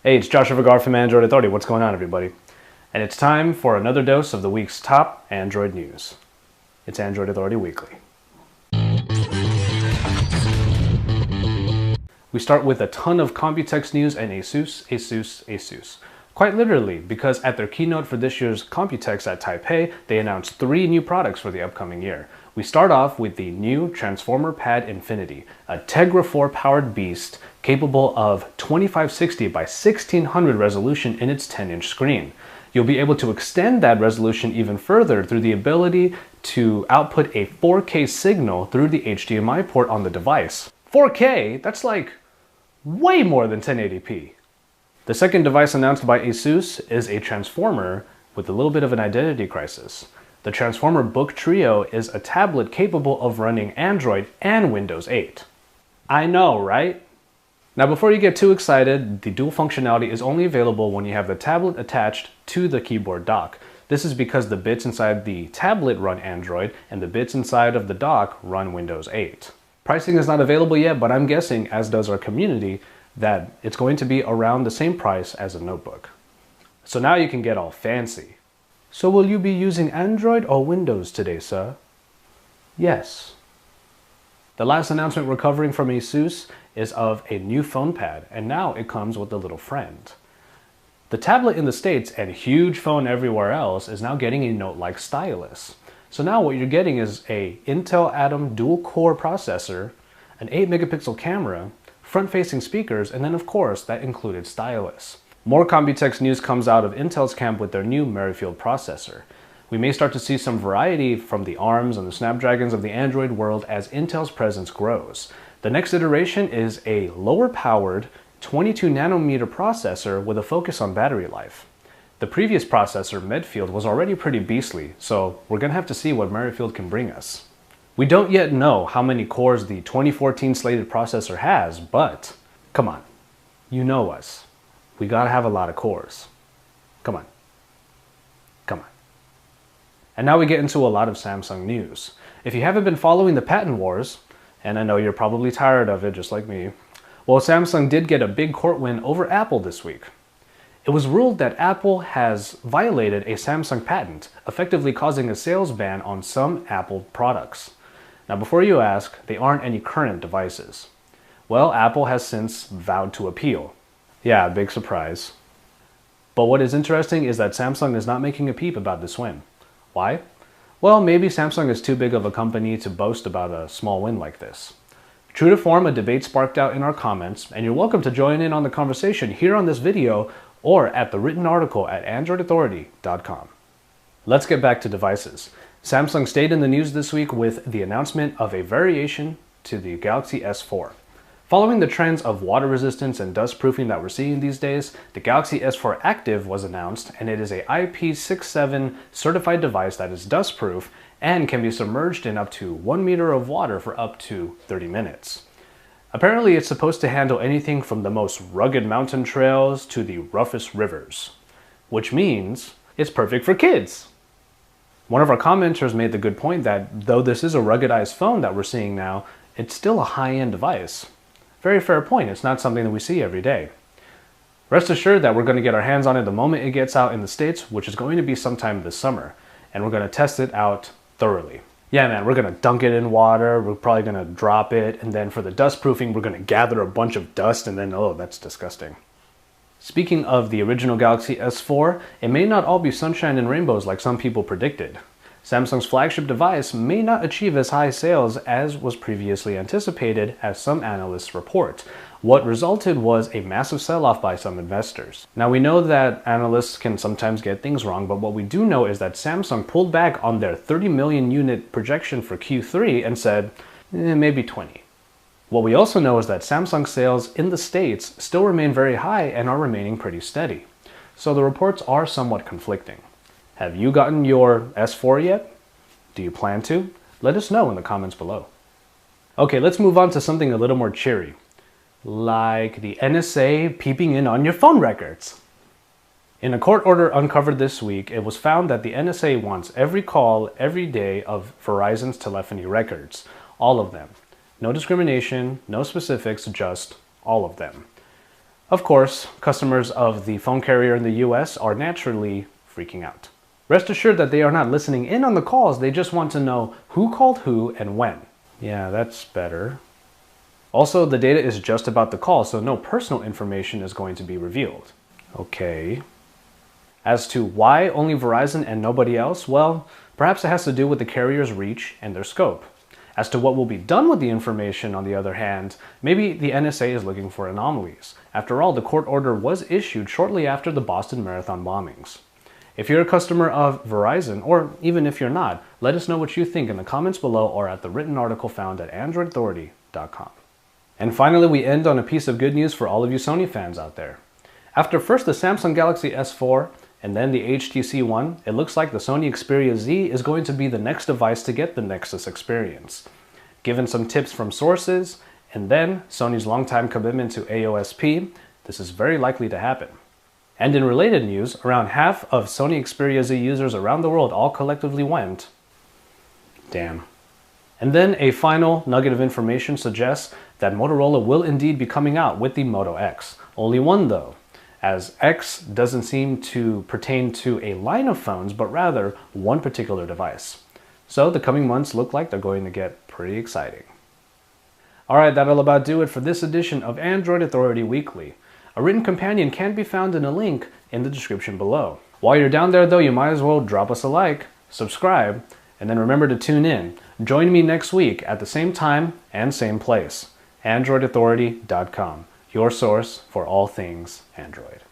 Hey, it's Joshua Vergara from Android Authority. What's going on, everybody? And it's time for another dose of the week's top Android news. It's Android Authority Weekly. We start with a ton of Computex news and ASUS. Quite literally, because at their keynote for this year's Computex at Taipei, they announced 3 new products for the upcoming year. We start off with the new Transformer Pad Infinity, a Tegra 4 powered beast capable of 2560 by 1600 resolution in its 10-inch screen. You'll be able to extend that resolution even further through the ability to output a 4K signal through the HDMI port on the device. 4K? That's like way more than 1080p. The second device announced by ASUS is a Transformer with a little bit of an identity crisis. The Transformer Book Trio is a tablet capable of running Android and Windows 8. I know, right? Now before you get too excited, the dual functionality is only available when you have the tablet attached to the keyboard dock. This is because the bits inside the tablet run Android and the bits inside of the dock run Windows 8. Pricing is not available yet, but I'm guessing, as does our community, that it's going to be around the same price as a notebook. So now you can get all fancy. So will you be using Android or Windows today, sir? Yes. The last announcement we're covering from ASUS is of a new phone pad, and now it comes with a little friend. The tablet in the States and huge phone everywhere else is now getting a Note-like stylus. So now what you're getting is a Intel Atom dual-core processor, an 8-megapixel camera, front-facing speakers, and then of course that included stylus. More Computex news comes out of Intel's camp with their new Merrifield processor. We may start to see some variety from the ARMs and the Snapdragons of the Android world as Intel's presence grows. The next iteration is a lower-powered 22nm processor with a focus on battery life. The previous processor, Medfield, was already pretty beastly, so we're going to have to see what Merrifield can bring us. We don't yet know how many cores the 2014 slated processor has, but come on, you know us. We gotta have a lot of cores. Come on. Come on. And now we get into a lot of Samsung news. If you haven't been following the patent wars, and I know you're probably tired of it just like me, well, Samsung did get a big court win over Apple this week. It was ruled that Apple has violated a Samsung patent, effectively causing a sales ban on some Apple products. Now, before you ask, they aren't any current devices. Well, Apple has since vowed to appeal. Yeah, big surprise. But what is interesting is that Samsung is not making a peep about this win. Why? Well, maybe Samsung is too big of a company to boast about a small win like this. True to form, a debate sparked out in our comments, and you're welcome to join in on the conversation here on this video or at the written article at androidauthority.com. Let's get back to devices. Samsung stayed in the news this week with the announcement of a variation to the Galaxy S4. Following the trends of water resistance and dust proofing that we're seeing these days, the Galaxy S4 Active was announced, and it is a IP67 certified device that is dust proof and can be submerged in up to 1 meter of water for up to 30 minutes. Apparently it's supposed to handle anything from the most rugged mountain trails to the roughest rivers, which means it's perfect for kids. One of our commenters made the good point that though this is a ruggedized phone that we're seeing now, it's still a high-end device. Very fair point, it's not something that we see every day. Rest assured that we're going to get our hands on it the moment it gets out in the States, which is going to be sometime this summer, and we're going to test it out thoroughly. Yeah man, we're going to dunk it in water, we're probably going to drop it, and then for the dust proofing we're going to gather a bunch of dust and then, oh, that's disgusting. Speaking of the original Galaxy S4, it may not all be sunshine and rainbows like some people predicted. Samsung's flagship device may not achieve as high sales as was previously anticipated, as some analysts report. What resulted was a massive sell-off by some investors. Now we know that analysts can sometimes get things wrong, but what we do know is that Samsung pulled back on their 30 million unit projection for Q3 and said, maybe 20. What we also know is that Samsung sales in the States still remain very high and are remaining pretty steady. So the reports are somewhat conflicting. Have you gotten your S4 yet? Do you plan to? Let us know in the comments below. Okay, let's move on to something a little more cheery, like the NSA peeping in on your phone records. In a court order uncovered this week, it was found that the NSA wants every call every day of Verizon's telephony records, all of them. No discrimination, no specifics, just all of them. Of course, customers of the phone carrier in the US are naturally freaking out. Rest assured that they are not listening in on the calls, they just want to know who called who and when. Yeah, that's better. Also, the data is just about the call, so no personal information is going to be revealed. Okay. As to why only Verizon and nobody else, well, perhaps it has to do with the carrier's reach and their scope. As to what will be done with the information, on the other hand, maybe the NSA is looking for anomalies. After all, the court order was issued shortly after the Boston Marathon bombings. If you're a customer of Verizon, or even if you're not, let us know what you think in the comments below or at the written article found at AndroidAuthority.com. And finally, we end on a piece of good news for all of you Sony fans out there. After first the Samsung Galaxy S4 and then the HTC One, it looks like the Sony Xperia Z is going to be the next device to get the Nexus experience. Given some tips from sources, and then Sony's longtime commitment to AOSP, this is very likely to happen. And in related news, around half of Sony Xperia Z users around the world all collectively went, damn. And then a final nugget of information suggests that Motorola will indeed be coming out with the Moto X. Only one though, as X doesn't seem to pertain to a line of phones, but rather one particular device. So the coming months look like they're going to get pretty exciting. Alright, that'll about do it for this edition of Android Authority Weekly. A written companion can be found in a link in the description below. While you're down there though, you might as well drop us a like, subscribe, and then remember to tune in. Join me next week at the same time and same place. AndroidAuthority.com, your source for all things Android.